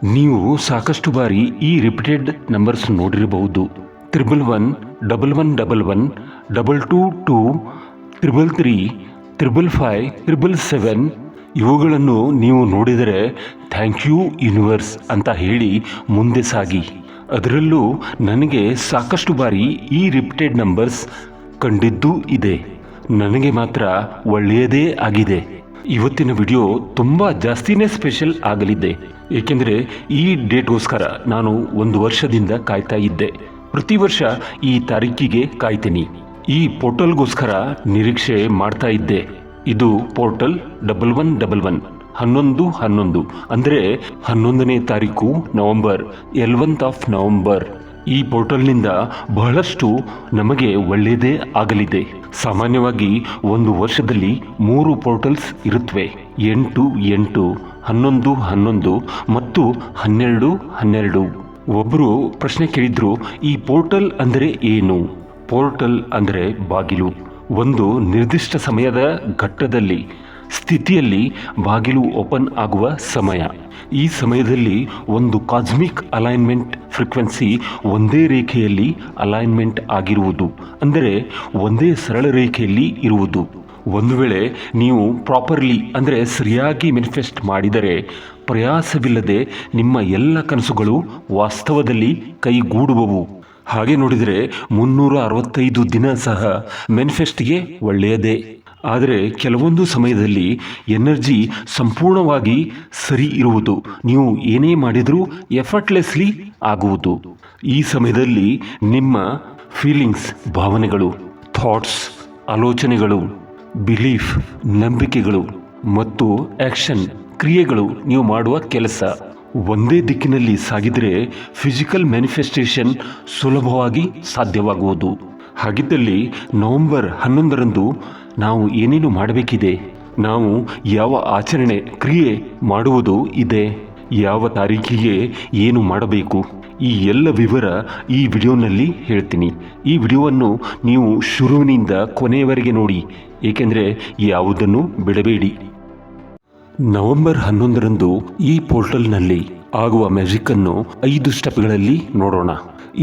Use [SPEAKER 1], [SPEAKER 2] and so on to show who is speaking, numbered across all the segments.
[SPEAKER 1] ನೀವು ಸಾಕಷ್ಟು ಬಾರಿ ಈ ರಿಪೀಟೆಡ್ ನಂಬರ್ಸ್ ನೋಡಿರಬಹುದು. 111, 1111, 222, 333, 555, 777. ಇವುಗಳನ್ನು ನೀವು ನೋಡಿದರೆ ಥ್ಯಾಂಕ್ ಯು ಯೂನಿವರ್ಸ್ ಅಂತ ಹೇಳಿ ಮುಂದೆ ಸಾಗಿ. ಅದರಲ್ಲೂ ನನಗೆ ಸಾಕಷ್ಟು ಬಾರಿ ಈ ರಿಪೀಟೆಡ್ ನಂಬರ್ಸ್ ಕಂಡಿದ್ದೂ ಇದೆ. ನನಗೆ ಮಾತ್ರ ಒಳ್ಳೆಯದೇ ಆಗಿದೆ. ಇವತ್ತಿನ ವಿಡಿಯೋ ತುಂಬ ಜಾಸ್ತಿನೇ ಸ್ಪೆಷಲ್ ಆಗಲಿದೆ. ಏಕೆಂದರೆ ಈ ಡೇಟ್ಗೋಸ್ಕರ ನಾನು 1 ವರ್ಷದಿಂದ ಕಾಯ್ತಾ ಇದ್ದೆ. ಪ್ರತಿ ವರ್ಷ ಈ ತಾರೀಕಿಗೆ ಕಾಯ್ತೀನಿ. ಈ ಪೋರ್ಟಲ್ಗೋಸ್ಕರ ನಿರೀಕ್ಷೆ ಮಾಡ್ತಾ ಇದ್ದೆ. ಇದು ಪೋರ್ಟಲ್ 1111 11 ಅಂದರೆ 11ನೇ ತಾರೀಕು ನವೆಂಬರ್, 11th of November. ಈ ಪೋರ್ಟಲ್ನಿಂದ ಬಹಳಷ್ಟು ನಮಗೆ ಒಳ್ಳೆಯದೇ ಆಗಲಿದೆ. ಸಾಮಾನ್ಯವಾಗಿ 1 ವರ್ಷದಲ್ಲಿ 3 ಪೋರ್ಟಲ್ಸ್ ಇರುತ್ತವೆ. 8, 8, 11, 11 ಮತ್ತು 12, 12. ಒಬ್ಬರು ಪ್ರಶ್ನೆ ಕೇಳಿದ್ರು, ಈ ಪೋರ್ಟಲ್ ಅಂದರೆ ಏನು? ಪೋರ್ಟಲ್ ಅಂದರೆ ಬಾಗಿಲು. ಒಂದು ನಿರ್ದಿಷ್ಟ ಸಮಯದ ಘಟ್ಟದಲ್ಲಿ ಸ್ಥಿತಿಯಲ್ಲಿ ಬಾಗಿಲು ಓಪನ್ ಆಗುವ ಸಮಯ. ಈ ಸಮಯದಲ್ಲಿ ಒಂದು ಕಾಸ್ಮಿಕ್ ಅಲೈನ್ಮೆಂಟ್ ಫ್ರೀಕ್ವೆನ್ಸಿ ಒಂದೇ ರೇಖೆಯಲ್ಲಿ ಅಲೈನ್ಮೆಂಟ್ ಆಗಿರುವುದು, ಅಂದರೆ ಒಂದೇ ಸರಳ ರೇಖೆಯಲ್ಲಿ ಇರುವುದು. ಒಂದು ವೇಳೆ ನೀವು ಪ್ರಾಪರ್ಲಿ ಅಂದರೆ ಸರಿಯಾಗಿ ಮ್ಯಾನಿಫೆಸ್ಟ್ ಮಾಡಿದರೆ ಪ್ರಯಾಸವಿಲ್ಲದೆ ನಿಮ್ಮ ಎಲ್ಲ ಕನಸುಗಳು ವಾಸ್ತವದಲ್ಲಿ ಕೈಗೂಡುವವು. ಹಾಗೆ ನೋಡಿದರೆ 365 ದಿನ ಸಹ ಮ್ಯಾನಿಫೆಸ್ಟ್ಗೆ ಒಳ್ಳೆಯದೇ. ಆದರೆ ಕೆಲವೊಂದು ಸಮಯದಲ್ಲಿ ಎನರ್ಜಿ ಸಂಪೂರ್ಣವಾಗಿ ಸರಿ ಇರುವುದು. ನೀವು ಏನೇ ಮಾಡಿದರೂ ಎಫರ್ಟ್ಲೆಸ್ಲಿ ಆಗುವುದು. ಈ ಸಮಯದಲ್ಲಿ ನಿಮ್ಮ ಫೀಲಿಂಗ್ಸ್, ಭಾವನೆಗಳು, ಥಾಟ್ಸ್, ಆಲೋಚನೆಗಳು, ಬಿಲೀಫ್, ನಂಬಿಕೆಗಳು ಮತ್ತು ಆ್ಯಕ್ಷನ್, ಕ್ರಿಯೆಗಳು, ನೀವು ಮಾಡುವ ಕೆಲಸ ಒಂದೇ ದಿಕ್ಕಿನಲ್ಲಿ ಸಾಗಿದರೆ ಫಿಸಿಕಲ್ ಮ್ಯಾನಿಫೆಸ್ಟೇಷನ್ ಸುಲಭವಾಗಿ ಸಾಧ್ಯವಾಗುವುದು. ಹಾಗಿದ್ದಲ್ಲಿ ನವೆಂಬರ್ 11ರಂದು ನಾವು ಏನೇನು ಮಾಡಬೇಕಿದೆ? ನಾವು ಯಾವ ಆಚರಣೆ, ಕ್ರಿಯೆ ಮಾಡುವುದು ಇದೆ? ಯಾವ ತಾರೀಕಿಗೆ ಏನು ಮಾಡಬೇಕು? ಈ ಎಲ್ಲ ವಿವರ ಈ ವಿಡಿಯೋನಲ್ಲಿ ಹೇಳ್ತೀನಿ. ಈ ವಿಡಿಯೋವನ್ನು ನೀವು ಶುರುವಿನಿಂದ ಕೊನೆಯವರೆಗೆ ನೋಡಿ, ಏಕೆಂದರೆ ಯಾವುದನ್ನು ಬಿಡಬೇಡಿ. ನವೆಂಬರ್ 11ರಂದು ಈ ಪೋರ್ಟಲ್ನಲ್ಲಿ ಆಗುವ ಮ್ಯಾಜಿಕ್ಕನ್ನು 5 ಸ್ಟೆಪ್ಗಳಲ್ಲಿ ನೋಡೋಣ.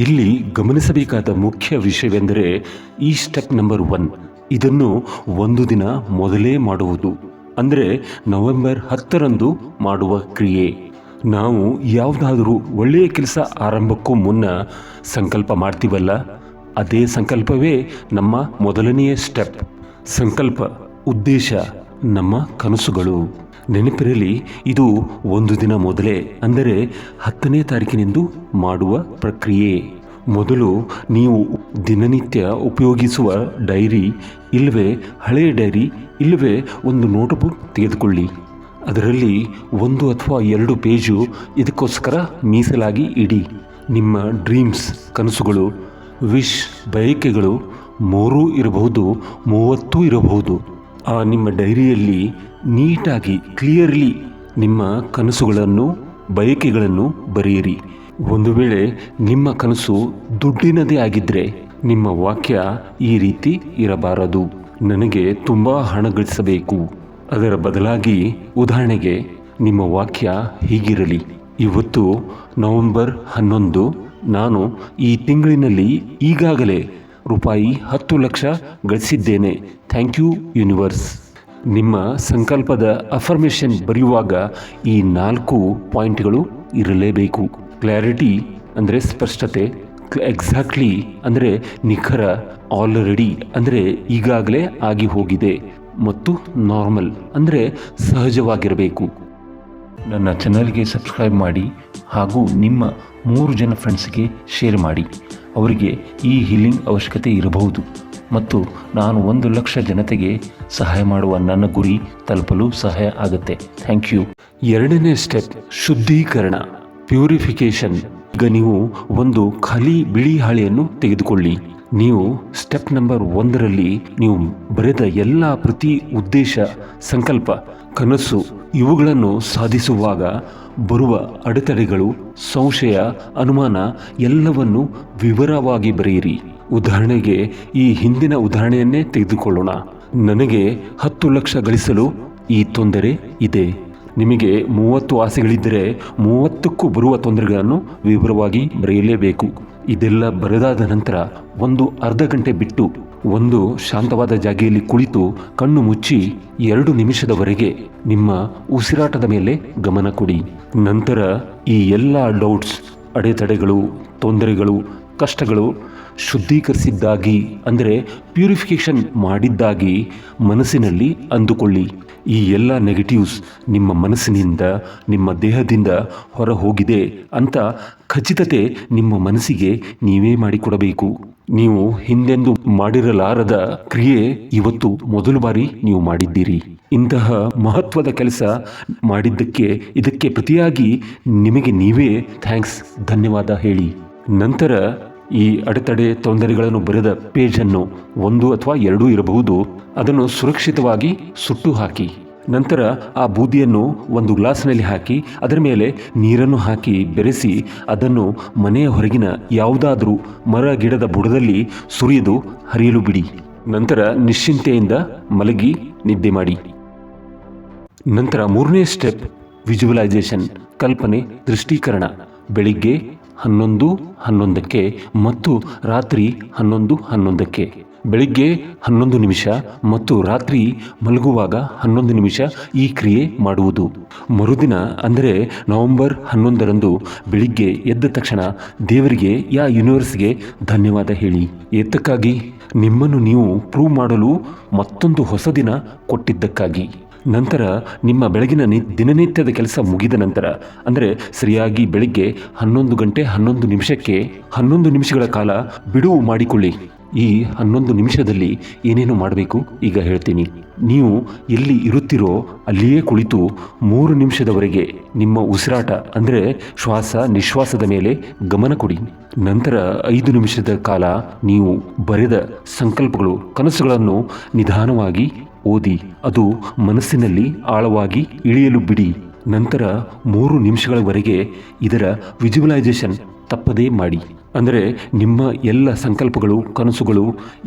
[SPEAKER 1] ಇಲ್ಲಿ ಗಮನಿಸಬೇಕಾದ ಮುಖ್ಯ ವಿಷಯವೆಂದರೆ ಈ ಸ್ಟೆಪ್ ನಂಬರ್ 1. ಇದನ್ನು 1 ದಿನ ಮೊದಲೇ ಮಾಡುವುದು, ಅಂದರೆ ನವೆಂಬರ್ 10ರಂದು ಮಾಡುವ ಕ್ರಿಯೆ. ನಾವು ಯಾವುದಾದರೂ ಒಳ್ಳೆಯ ಕೆಲಸ ಆರಂಭಕ್ಕೂ ಮುನ್ನ ಸಂಕಲ್ಪ ಮಾಡ್ತೀವಲ್ಲ, ಅದೇ ಸಂಕಲ್ಪವೇ ನಮ್ಮ ಮೊದಲನೆಯ ಸ್ಟೆಪ್. ಸಂಕಲ್ಪ, ಉದ್ದೇಶ, ನಮ್ಮ ಕನಸುಗಳು. ನೆನಪಿರಲಿ, ಇದು 1 ದಿನ ಮೊದಲೇ, ಅಂದರೆ 10ನೇ ತಾರೀಕಿನಿಂದ ಮಾಡುವ ಪ್ರಕ್ರಿಯೆ. ಮೊದಲು ನೀವು ದಿನನಿತ್ಯ ಉಪಯೋಗಿಸುವ ಡೈರಿ ಇಲ್ಲವೇ ಹಳೆಯ ಡೈರಿ ಇಲ್ಲವೇ ಒಂದು ನೋಟ್ಬುಕ್ ತೆಗೆದುಕೊಳ್ಳಿ. ಅದರಲ್ಲಿ 1 ಅಥವಾ 2 ಪೇಜು ಇದಕ್ಕೋಸ್ಕರ ಮೀಸಲಾಗಿ ಇಡಿ. ನಿಮ್ಮ ಡ್ರೀಮ್ಸ್, ಕನಸುಗಳು, ವಿಶ್, ಬಯಕೆಗಳು 3 ಇರಬಹುದು, 30 ಇರಬಹುದು. ಆ ನಿಮ್ಮ ಡೈರಿಯಲ್ಲಿ ನೀಟಾಗಿ, ಕ್ಲಿಯರ್ಲಿ ನಿಮ್ಮ ಕನಸುಗಳನ್ನು, ಬಯಕೆಗಳನ್ನು ಬರೆಯಿರಿ. ಒಂದು ವೇಳೆ ನಿಮ್ಮ ಕನಸು ದುಡ್ಡಿನದೇ ಆಗಿದ್ದರೆ ನಿಮ್ಮ ವಾಕ್ಯ ಈ ರೀತಿ ಇರಬಾರದು, ನನಗೆ ತುಂಬ ಹಣ ಗಳಿಸಬೇಕು. ಅದರ ಬದಲಾಗಿ, ಉದಾಹರಣೆಗೆ, ನಿಮ್ಮ ವಾಕ್ಯ ಹೀಗಿರಲಿ: ಇವತ್ತು ನವೆಂಬರ್ 11, ನಾನು ಈ ತಿಂಗಳಿನಲ್ಲಿ ಈಗಾಗಲೇ ರೂಪಾಯಿ 10 ಲಕ್ಷ ಗಳಿಸಿದ್ದೇನೆ. Thank you universe. ನಿಮ್ಮ ಸಂಕಲ್ಪದ ಅಫರ್ಮೇಷನ್ ಬರೆಯುವಾಗ ಈ 4 ಪಾಯಿಂಟ್ಗಳು ಇರಲೇಬೇಕು. ಕ್ಲಾರಿಟಿ ಅಂದರೆ ಸ್ಪಷ್ಟತೆ, ಎಕ್ಸಾಕ್ಟ್ಲಿ ಅಂದರೆ ನಿಖರ, ಆಲ್ರೆಡಿ ಅಂದರೆ ಈಗಾಗಲೇ ಆಗಿ ಹೋಗಿದೆ, ಮತ್ತು ನಾರ್ಮಲ್ ಅಂದರೆ ಸಹಜವಾಗಿರಬೇಕು. ನನ್ನ ಚಾನಲ್ಗೆ ಸಬ್ಸ್ಕ್ರೈಬ್ ಮಾಡಿ ಹಾಗೂ ನಿಮ್ಮ 3 ಜನ ಫ್ರೆಂಡ್ಸ್ಗೆ ಶೇರ್ ಮಾಡಿ. ಅವರಿಗೆ ಈ ಹೀಲಿಂಗ್ ಅವಶ್ಯಕತೆ ಇರಬಹುದು ಮತ್ತು ನಾನು 1 ಲಕ್ಷ ಜನತೆಗೆ ಸಹಾಯ ಮಾಡುವ ನನ್ನ ಗುರಿ ತಲುಪಲು ಸಹಾಯ ಆಗುತ್ತೆ. Thank you. 2ನೇ ಸ್ಟೆಪ್, ಶುದ್ಧೀಕರಣ, ಪ್ಯೂರಿಫಿಕೇಶನ್. ಈಗ ನೀವು ಒಂದು ಖಾಲಿ ಬಿಳಿ ಹಾಳೆಯನ್ನು ತೆಗೆದುಕೊಳ್ಳಿ. ನೀವು ಸ್ಟೆಪ್ ನಂಬರ್ 1ರಲ್ಲಿ ನೀವು ಬರೆದ ಎಲ್ಲ ಪ್ರತಿ ಉದ್ದೇಶ, ಸಂಕಲ್ಪ, ಕನಸು ಇವುಗಳನ್ನು ಸಾಧಿಸುವಾಗ ಬರುವ ಅಡೆತಡೆಗಳು, ಸಂಶಯ, ಅನುಮಾನ ಎಲ್ಲವನ್ನು ವಿವರವಾಗಿ ಬರೆಯಿರಿ. ಉದಾಹರಣೆಗೆ ಈ ಹಿಂದಿನ ಉದಾಹರಣೆಯನ್ನೇ ತೆಗೆದುಕೊಳ್ಳೋಣ. ನನಗೆ 10 ಲಕ್ಷ ಗಳಿಸಲು ಈ ತೊಂದರೆ ಇದೆ. ನಿಮಗೆ 30 ಆಸೆಗಳಿದ್ದರೆ 30ಕ್ಕೂ ಬರುವ ತೊಂದರೆಗಳನ್ನು ವಿವರವಾಗಿ ಬರೆಯಲೇಬೇಕು. ಇದೆಲ್ಲ ಬರೆದಾದ ನಂತರ ಒಂದು ಅರ್ಧ ಗಂಟೆ ಬಿಟ್ಟು ಒಂದು ಶಾಂತವಾದ ಜಾಗೆಯಲ್ಲಿ ಕುಳಿತು ಕಣ್ಣು ಮುಚ್ಚಿ 2 ನಿಮಿಷದವರೆಗೆ ನಿಮ್ಮ ಉಸಿರಾಟದ ಮೇಲೆ ಗಮನ ಕೊಡಿ. ನಂತರ ಈ ಎಲ್ಲ ಡೌಟ್ಸ್, ಅಡೆತಡೆಗಳು, ತೊಂದರೆಗಳು, ಕಷ್ಟಗಳು ಶುದ್ಧೀಕರಿಸಿದ್ದಾಗಿ ಅಂದರೆ ಪ್ಯೂರಿಫಿಕೇಷನ್ ಮಾಡಿದ್ದಾಗಿ ಮನಸ್ಸಿನಲ್ಲಿ ಅಂದುಕೊಳ್ಳಿ. ಈ ಎಲ್ಲ ನೆಗೆಟಿವ್ಸ್ ನಿಮ್ಮ ಮನಸ್ಸಿನಿಂದ, ನಿಮ್ಮ ದೇಹದಿಂದ ಹೊರ ಹೋಗಿದೆ ಅಂತ ಖಚಿತತೆ ನಿಮ್ಮ ಮನಸ್ಸಿಗೆ ನೀವೇ ಮಾಡಿಕೊಡಬೇಕು. ನೀವು ಹಿಂದೆಂದೂ ಮಾಡಿರಲಾರದ ಕ್ರಿಯೆ ಇವತ್ತು ಮೊದಲು ಬಾರಿ ನೀವು ಮಾಡಿದ್ದೀರಿ. ಇಂತಹ ಮಹತ್ವದ ಕೆಲಸ ಮಾಡಿದ್ದಕ್ಕೆ, ಇದಕ್ಕೆ ಪ್ರತಿಯಾಗಿ ನಿಮಗೆ ನೀವೇ ಥ್ಯಾಂಕ್ಸ್, ಧನ್ಯವಾದ ಹೇಳಿ. ನಂತರ ಈ ಅಡೆತಡೆ ತೊಂದರೆಗಳನ್ನು ಬರೆದ ಪೇಜನ್ನು 1 ಅಥವಾ 2 ಇರಬಹುದು, ಅದನ್ನು ಸುರಕ್ಷಿತವಾಗಿ ಸುಟ್ಟು ಹಾಕಿ. ನಂತರ ಆ ಬೂದಿಯನ್ನು ಒಂದು ಗ್ಲಾಸ್ನಲ್ಲಿ ಹಾಕಿ ಅದರ ಮೇಲೆ ನೀರನ್ನು ಹಾಕಿ ಬೆರೆಸಿ ಅದನ್ನು ಮನೆಯ ಹೊರಗಿನ ಯಾವುದಾದ್ರೂ ಮರ ಗಿಡದ ಬುಡದಲ್ಲಿ ಸುರಿದು ಹರಿಯಲು ಬಿಡಿ. ನಂತರ ನಿಶ್ಚಿಂತೆಯಿಂದ ಮಲಗಿ ನಿದ್ದೆ ಮಾಡಿ. ನಂತರ 3ನೇ ಸ್ಟೆಪ್ ವಿಜುವಲೈಸೇಷನ್, ಕಲ್ಪನೆ, ದೃಷ್ಟೀಕರಣ. ಬೆಳಿಗ್ಗೆ 11:11 ಮತ್ತು ರಾತ್ರಿ 11:11. ಬೆಳಿಗ್ಗೆ 11 ನಿಮಿಷ ಮತ್ತು ರಾತ್ರಿ ಮಲಗುವಾಗ 11 ನಿಮಿಷ ಈ ಕ್ರಿಯೆ ಮಾಡುವುದು. ಮರುದಿನ ಅಂದರೆ ನವೆಂಬರ್ 11ರಂದು ಬೆಳಿಗ್ಗೆ ಎದ್ದ ತಕ್ಷಣ ದೇವರಿಗೆ ಯೂನಿವರ್ಸ್ಗೆ ಧನ್ಯವಾದ ಹೇಳಿ. ಏತಕ್ಕಾಗಿ? ನಿಮ್ಮನ್ನು ನೀವು ಪ್ರೂವ್ ಮಾಡಲು ಮತ್ತೊಂದು ಹೊಸ ದಿನ ಕೊಟ್ಟಿದ್ದಕ್ಕಾಗಿ. ನಂತರ ನಿಮ್ಮ ಬೆಳಗಿನ ದಿನನಿತ್ಯದ ಕೆಲಸ ಮುಗಿದ ನಂತರ ಅಂದರೆ ಸರಿಯಾಗಿ ಬೆಳಿಗ್ಗೆ 11 ಗಂಟೆ 11 ನಿಮಿಷಕ್ಕೆ 11 ನಿಮಿಷಗಳ ಕಾಲ ಬಿಡುವು ಮಾಡಿಕೊಳ್ಳಿ. ಈ 11 ನಿಮಿಷದಲ್ಲಿ ಏನೇನು ಮಾಡಬೇಕು ಈಗ ಹೇಳ್ತೀನಿ. ನೀವು ಎಲ್ಲಿ ಇರುತ್ತೀರೋ ಅಲ್ಲಿಯೇ ಕುಳಿತು 3 ನಿಮಿಷದವರೆಗೆ ನಿಮ್ಮ ಉಸಿರಾಟ ಅಂದರೆ ಶ್ವಾಸ ನಿಶ್ವಾಸದ ಮೇಲೆ ಗಮನ ಕೊಡಿ. ನಂತರ 5 ನಿಮಿಷದ ಕಾಲ ನೀವು ಬರೆದ ಸಂಕಲ್ಪಗಳು, ಕನಸುಗಳನ್ನು ನಿಧಾನವಾಗಿ ಓದಿ ಅದು ಮನಸ್ಸಿನಲ್ಲಿ ಆಳವಾಗಿ ಇಳಿಯಲು ಬಿಡಿ. ನಂತರ 3 ನಿಮಿಷಗಳವರೆಗೆ ಇದರ ವಿಜುವಲೈಸೇಷನ್ ತಪ್ಪದೇ ಮಾಡಿ. ಅಂದರೆ ನಿಮ್ಮ ಎಲ್ಲ ಸಂಕಲ್ಪಗಳು, ಕನಸುಗಳು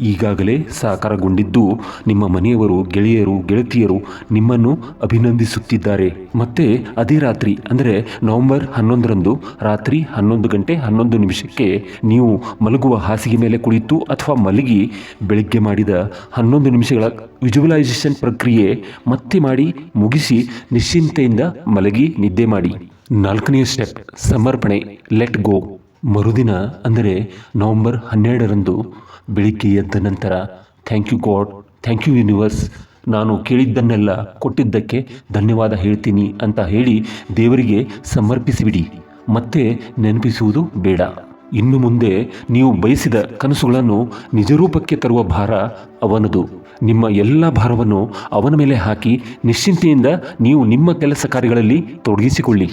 [SPEAKER 1] ಈಗಾಗಲೇ ಸಾಕಾರಗೊಂಡಿದ್ದು ನಿಮ್ಮ ಮನೆಯವರು, ಗೆಳೆಯರು, ಗೆಳತಿಯರು ನಿಮ್ಮನ್ನು ಅಭಿನಂದಿಸುತ್ತಿದ್ದಾರೆ. ಮತ್ತೆ ಅದೇ ರಾತ್ರಿ ಅಂದರೆ ನವೆಂಬರ್ 11ರಂದು ರಾತ್ರಿ 11 ಗಂಟೆ 11 ನಿಮಿಷಕ್ಕೆ ನೀವು ಮಲಗುವ ಹಾಸಿಗೆ ಮೇಲೆ ಕುಳಿತು ಅಥವಾ ಮಲಗಿ ಬೆಳಿಗ್ಗೆ ಮಾಡಿದ 11 ನಿಮಿಷಗಳ ವಿಜುವಲೈಸೇಷನ್ ಪ್ರಕ್ರಿಯೆ ಮತ್ತೆ ಮಾಡಿ ಮುಗಿಸಿ ನಿಶ್ಚಿಂತೆಯಿಂದ ಮಲಗಿ ನಿದ್ದೆ ಮಾಡಿ. 4ನೇ ಸ್ಟೆಪ್ ಸಮರ್ಪಣೆ, ಲೆಟ್ ಗೋ. ಮರುದಿನ ಅಂದರೆ ನವೆಂಬರ್ 12ರಂದು ಬೆಳಿಗ್ಗೆ ಎದ್ದ ನಂತರ thank you God, thank you universe, ನಾನು ಕೇಳಿದ್ದನ್ನೆಲ್ಲ ಕೊಟ್ಟಿದ್ದಕ್ಕೆ ಧನ್ಯವಾದ ಹೇಳ್ತೀನಿ ಅಂತ ಹೇಳಿ ದೇವರಿಗೆ ಸಮರ್ಪಿಸಿಬಿಡಿ. ಮತ್ತೆ ನೆನಪಿಸುವುದು ಬೇಡ. ಇನ್ನು ಮುಂದೆ ನೀವು ಬಯಸಿದ ಕನಸುಗಳನ್ನು ನಿಜರೂಪಕ್ಕೆ ತರುವ ಭಾರ ಅವನದು. ನಿಮ್ಮ ಎಲ್ಲ ಭಾರವನ್ನು ಅವನ ಮೇಲೆ ಹಾಕಿ ನಿಶ್ಚಿಂತೆಯಿಂದ ನೀವು ನಿಮ್ಮ ಕೆಲಸ ಕಾರ್ಯಗಳಲ್ಲಿ ತೊಡಗಿಸಿಕೊಳ್ಳಿ.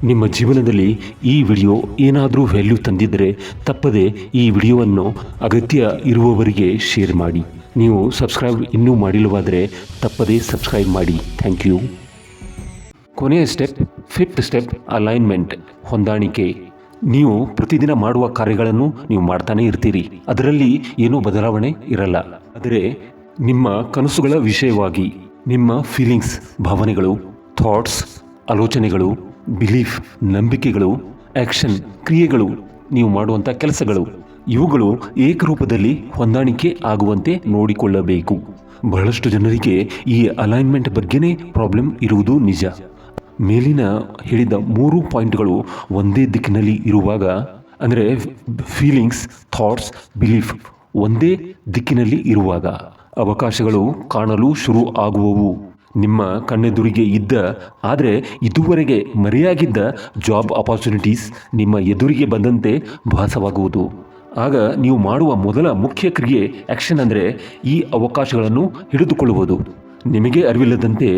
[SPEAKER 1] ನಿಮ್ಮ ಜೀವನದಲ್ಲಿ ಈ ವಿಡಿಯೋ ಏನಾದರೂ ವ್ಯಾಲ್ಯೂ ತಂದಿದ್ದರೆ ತಪ್ಪದೆ ಈ ವಿಡಿಯೋವನ್ನು ಅಗತ್ಯ ಇರುವವರಿಗೆ ಶೇರ್ ಮಾಡಿ. ನೀವು ಸಬ್ಸ್ಕ್ರೈಬ್ ಇನ್ನೂ ಮಾಡಿಲ್ಲವಾದರೆ ತಪ್ಪದೇ ಸಬ್ಸ್ಕ್ರೈಬ್ ಮಾಡಿ. Thank you. ಕೊನೆಯ ಸ್ಟೆಪ್, 5th ಸ್ಟೆಪ್ ಅಲೈನ್ಮೆಂಟ್, ಹೊಂದಾಣಿಕೆ. ನೀವು ಪ್ರತಿದಿನ ಮಾಡುವ ಕಾರ್ಯಗಳನ್ನು ನೀವು ಮಾಡ್ತಾನೆ ಇರ್ತೀರಿ, ಅದರಲ್ಲಿ ಏನೂ ಬದಲಾವಣೆ ಇರಲ್ಲ. ಆದರೆ ನಿಮ್ಮ ಕನಸುಗಳ ವಿಷಯವಾಗಿ ನಿಮ್ಮ ಫೀಲಿಂಗ್ಸ್, ಭಾವನೆಗಳು, ಥಾಟ್ಸ್, ಆಲೋಚನೆಗಳು, ಬಿಲೀಫ್, ನಂಬಿಕೆಗಳು, ಆ್ಯಕ್ಷನ್, ಕ್ರಿಯೆಗಳು, ನೀವು ಮಾಡುವಂಥ ಕೆಲಸಗಳು, ಇವುಗಳು ಏಕರೂಪದಲ್ಲಿ ಹೊಂದಾಣಿಕೆ ಆಗುವಂತೆ ನೋಡಿಕೊಳ್ಳಬೇಕು. ಬಹಳಷ್ಟು ಜನರಿಗೆ ಈ ಅಲೈನ್ಮೆಂಟ್ ಬಗ್ಗೆನೇ ಪ್ರಾಬ್ಲಮ್ ಇರುವುದು ನಿಜ. ಮೇಲಿನ ಹೇಳಿದ 3 ಪಾಯಿಂಟ್ಗಳು ಒಂದೇ ದಿಕ್ಕಿನಲ್ಲಿ ಇರುವಾಗ, ಅಂದರೆ ಫೀಲಿಂಗ್ಸ್, ಥಾಟ್ಸ್, ಬಿಲೀಫ್ ಒಂದೇ ದಿಕ್ಕಿನಲ್ಲಿ ಇರುವಾಗ ಅವಕಾಶಗಳು ಕಾಣಲು ಶುರು ಆಗುವವು. ನಿಮ್ಮ ಕಣ್ಣೆದುರಿಗೆ ಇದ್ದ ಆದರೆ ಇದುವರೆಗೆ ಮರೆಯಾಗಿದ್ದ ಜಾಬ್ ಆಪರ್ಚುನಿಟೀಸ್ ನಿಮ್ಮ ಎದುರಿಗೆ ಬಂದಂತೆ ಭಾಸವಾಗುವುದು. ಆಗ ನೀವು ಮಾಡುವ ಮೊದಲ ಮುಖ್ಯ ಕ್ರಿಯೆ, ಆ್ಯಕ್ಷನ್ ಅಂದರೆ ಈ ಅವಕಾಶಗಳನ್ನು ಹಿಡಿದುಕೊಳ್ಳುವುದು. ನಿಮಗೆ ಅರಿವಿಲ್ಲದಂತೆ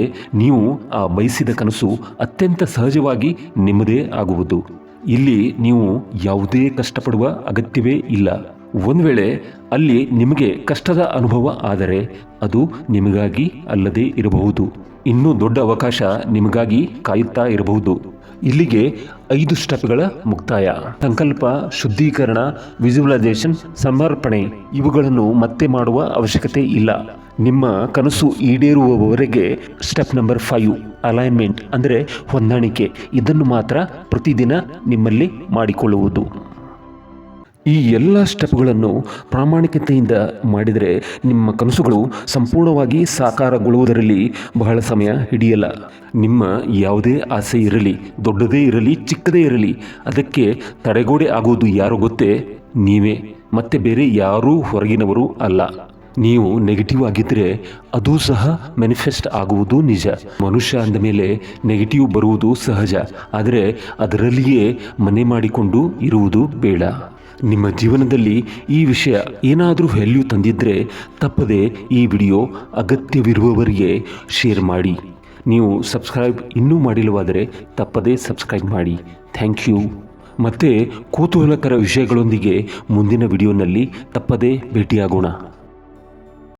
[SPEAKER 1] ನೀವು ಆ ಬಯಸಿದ ಕನಸು ಅತ್ಯಂತ ಸಹಜವಾಗಿ ನಿಮ್ಮದೇ ಆಗುವುದು. ಇಲ್ಲಿ ನೀವು ಯಾವುದೇ ಕಷ್ಟಪಡುವ ಅಗತ್ಯವೇ ಇಲ್ಲ. ಒಂದು ವೇಳೆ ಅಲ್ಲಿ ನಿಮಗೆ ಕಷ್ಟದ ಅನುಭವ ಆದರೆ ಅದು ನಿಮಗಾಗಿ ಅಲ್ಲದೇ ಇರಬಹುದು. ಇನ್ನೂ ದೊಡ್ಡ ಅವಕಾಶ ನಿಮಗಾಗಿ ಕಾಯುತ್ತಾ ಇರಬಹುದು. ಇಲ್ಲಿಗೆ 5 ಸ್ಟೆಪ್ಗಳ ಮುಕ್ತಾಯ. ಸಂಕಲ್ಪ, ಶುದ್ಧೀಕರಣ, ವಿಜುವಲೈಸೇಷನ್, ಸಮರ್ಪಣೆ ಇವುಗಳನ್ನು ಮತ್ತೆ ಮಾಡುವ ಅವಶ್ಯಕತೆ ಇಲ್ಲ. ನಿಮ್ಮ ಕನಸು ಈಡೇರುವವರೆಗೆ ಸ್ಟೆಪ್ ನಂಬರ್ 5 ಅಲೈನ್ಮೆಂಟ್ ಅಂದರೆ ಹೊಂದಾಣಿಕೆ. ಇದನ್ನು ಮಾತ್ರ ಪ್ರತಿದಿನ ನಿಮ್ಮಲ್ಲಿ ಮಾಡಿಕೊಳ್ಳುವುದು. ಈ ಎಲ್ಲ ಸ್ಟೆಪ್ಗಳನ್ನು ಪ್ರಾಮಾಣಿಕತೆಯಿಂದ ಮಾಡಿದರೆ ನಿಮ್ಮ ಕನಸುಗಳು ಸಂಪೂರ್ಣವಾಗಿ ಸಾಕಾರಗೊಳ್ಳುವುದರಲ್ಲಿ ಬಹಳ ಸಮಯ ಹಿಡಿಯಲ್ಲ. ನಿಮ್ಮ ಯಾವುದೇ ಆಸೆ ಇರಲಿ, ದೊಡ್ಡದೇ ಇರಲಿ, ಚಿಕ್ಕದೇ ಇರಲಿ, ಅದಕ್ಕೆ ತಡೆಗೋಡೆ ಆಗುವುದು ಯಾರು ಗೊತ್ತೇ? ನೀವೇ. ಮತ್ತೆ ಬೇರೆ ಯಾರೂ ಹೊರಗಿನವರು ಅಲ್ಲ. ನೀವು ನೆಗೆಟಿವ್ ಆಗಿದ್ದರೆ ಅದು ಸಹ ಮ್ಯಾನಿಫೆಸ್ಟ್ ಆಗುವುದು ನಿಜ. ಮನುಷ್ಯ ಅಂದ ಮೇಲೆ ನೆಗೆಟಿವ್ ಬರುವುದು ಸಹಜ. ಆದರೆ ಅದರಲ್ಲಿಯೇ ಮನೆ ಮಾಡಿಕೊಂಡು ಇರುವುದು ಬೇಡ. ನಿಮ್ಮ ಜೀವನದಲ್ಲಿ ಈ ವಿಷಯ ಏನಾದರೂ ವ್ಯಾಲ್ಯೂ ತಂದಿದ್ದರೆ ತಪ್ಪದೆ ಈ ವಿಡಿಯೋ ಅಗತ್ಯವಿರುವವರಿಗೆ ಶೇರ್ ಮಾಡಿ. ನೀವು ಸಬ್ಸ್ಕ್ರೈಬ್ ಇನ್ನೂ ಮಾಡಿಲ್ಲವಾದರೆ ತಪ್ಪದೇ ಸಬ್ಸ್ಕ್ರೈಬ್ ಮಾಡಿ. Thank you. ಮತ್ತೆ ಕುತೂಹಲಕರ ವಿಷಯಗಳೊಂದಿಗೆ ಮುಂದಿನ ವಿಡಿಯೋನಲ್ಲಿ ತಪ್ಪದೇ ಭೇಟಿಯಾಗೋಣ.